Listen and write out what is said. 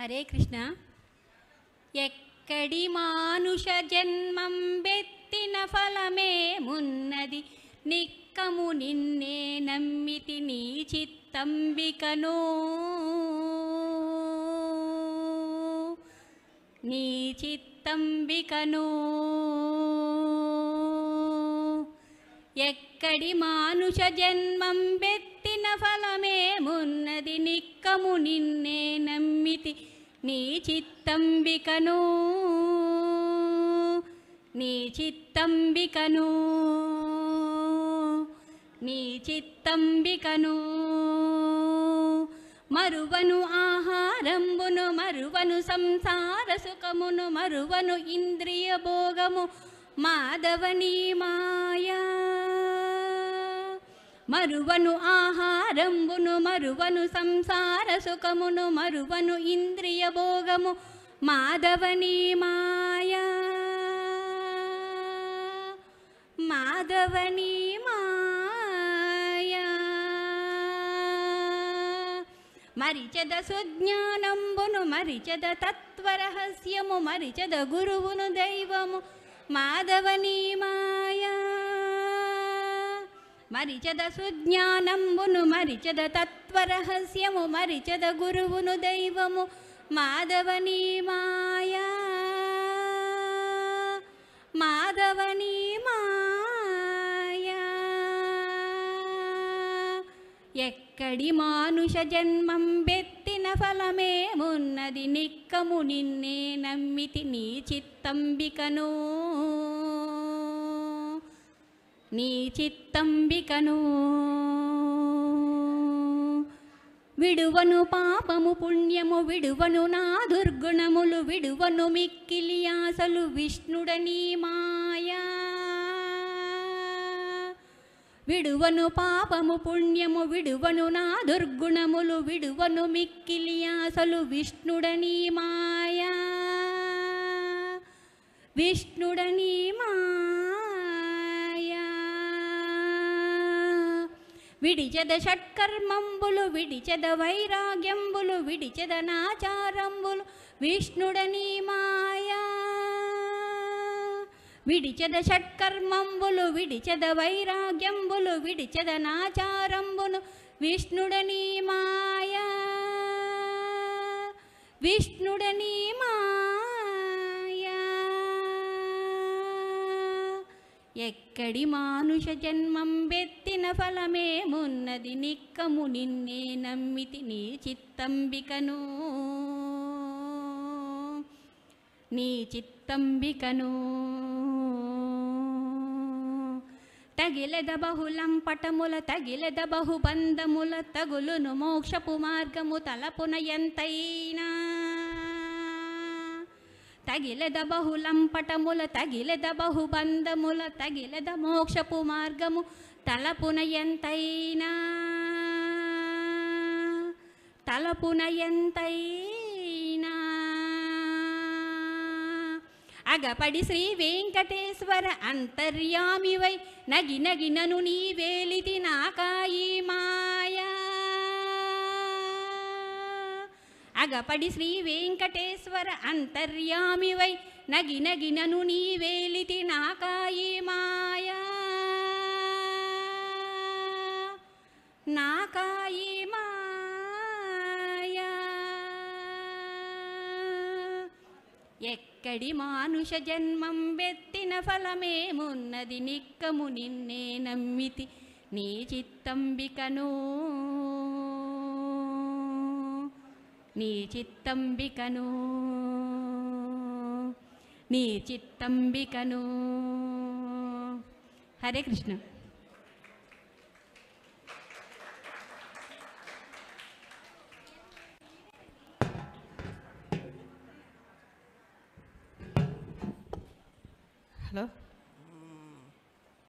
హరే కృష్ణ. ఎక్కడి మానుష జన్మం బెత్తిన ఫలమేమున్నది, నిక్కము నిన్నే నమ్మితి నీ చిత్తంబికను, నీ చిత్తంబికను. ఎక్కడి మానుష జన్మం బెత్తిన ఫలమేమున్నది, నిక్కము నిన్నే నమ్మితి నీ చిత్తంబికను, నీ చిత్తంబికను, నీ చిత్తంబికను. మరువను ఆహారంబును, మరువను సంసార సుఖమును, మరువను ఇంద్రియ భోగము, మాధవని మాయా. మరువను ఆహారంబును, మరువను సంసార సుఖమును, మరువను ఇంద్రియ భోగము, మాధవని మాయా, మాధవని మాయా. మరిచద సుజ్ఞానంబును, మరిచద తత్వరహస్యము, మరిచద గురువును దైవము, మాధవని మాయా. మరిచద సుజ్ఞానంబును, మరిచద తత్వరహస్యము, మరిచద గురువును దైవము, మాధవని మాయా, మాధవని మాయా. ఎక్కడి మానుష జన్మం బెత్తిన ఫలమేమున్నది, నిక్కము నిన్నే నమ్మితి నీ చిత్తంబికను, నీ చిత్తంబికను. విడువను పాపము పుణ్యము, విడువను నా దుర్గుణములు, విడువను మిక్కిలి ఆశలు, విష్ణుడని మాయా. విడువను పాపము పుణ్యము, విడువను నా దుర్గుణములు, విడువను మిక్కిలి ఆశలు, విష్ణుడని మాయా, విష్ణుడని మాయా. విడిచెద షట్కర్మంబులు, విడిచెద వైరాగ్యంబులు, విడిచెద నాచారంబులు, విష్ణుడని మాయా. విడిచెద షట్కర్మంబులు, విడిచెద వైరాగ్యంబులు, విడిచెద నాచారంబులు, విష్ణుడని మాయా, విష్ణుడని మాయా. ఎక్కడి మానుష జన్మం బెత్తిన ఫలమేమున్నది, నిక్కము నిన్నే నమ్మితి నీ చిత్తంబికను, నీ చిత్తంబికను. తగిలెద బహుళం పటముల, తగిలెద బహుబంధముల, తగులును మోక్షపు మార్గము తలపున ఎంతైనా. తగిలెద బహుళం పటముల, తగిలెద బహుబంధముల, తగిలెద మోక్షపు మార్గము తలపున ఎంతైనా, తలపున ఎంతైనా. అగపడి శ్రీ వెంకటేశ్వర అంతర్యామివై, నగి నగినను నీ వేలితి నాకాయి మాయా. అగపడి శ్రీ వెంకటేశ్వర అంతర్యామివై, నగి నగినను నీ వేలితి నాకాయి మాయా, నాకాయి మాయా. ఎక్కడి మానుష జన్మం బెత్తిన ఫలమేమున్నది, నిక్కము నిన్నే నమ్మితి నీ చిత్తంబికను, నీ చిత్తంబికను, నీ చిత్తంబికను. హరే కృష్ణ. హలో.